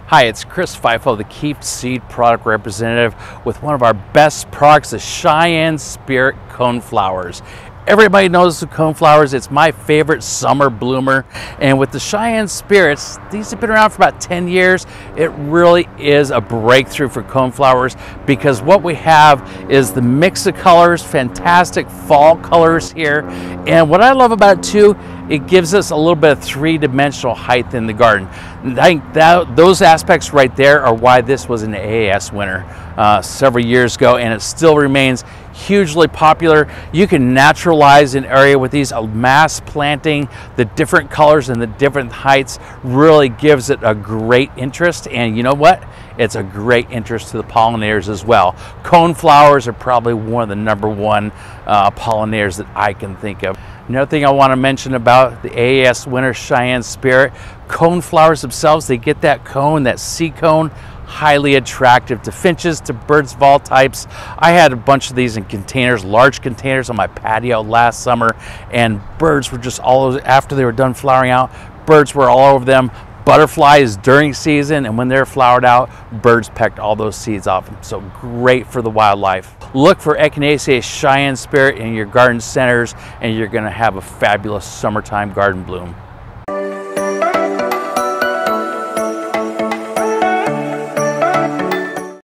Hi, it's Chris Fifo, the Keep Seed product representative with one of our best products, the Cheyenne Spirit Coneflowers. Everybody knows the Coneflowers. It's my favorite summer bloomer. And with the Cheyenne Spirits, these have been around for about 10 years. It really is a breakthrough for Coneflowers because what we have is the mix of colors, fantastic fall colors here. And what I love about it too, it gives us a little bit of three-dimensional height in the garden. And I think those aspects right there are why this was an AAS winner several years ago, and it still remains hugely popular. You can naturalize an area with these. Mass planting the different colors and the different heights really gives it a great interest, and you know what? It's a great interest to the pollinators as well. Coneflowers are probably one of the #1 pollinators that I can think of. Another thing I want to mention about the AAS winner Cheyenne Spirit, coneflowers themselves, they get that cone, that seed cone, highly attractive to finches, to birds of all types. I had a bunch of these in containers, large containers on my patio last summer, and birds were just all over, after they were done flowering out, birds were all over them. Butterflies during season, and when they're flowered out, birds pecked all those seeds off them. So great for the wildlife. Look for Echinacea Cheyenne Spirit in your garden centers, and you're gonna have a fabulous summertime garden bloom.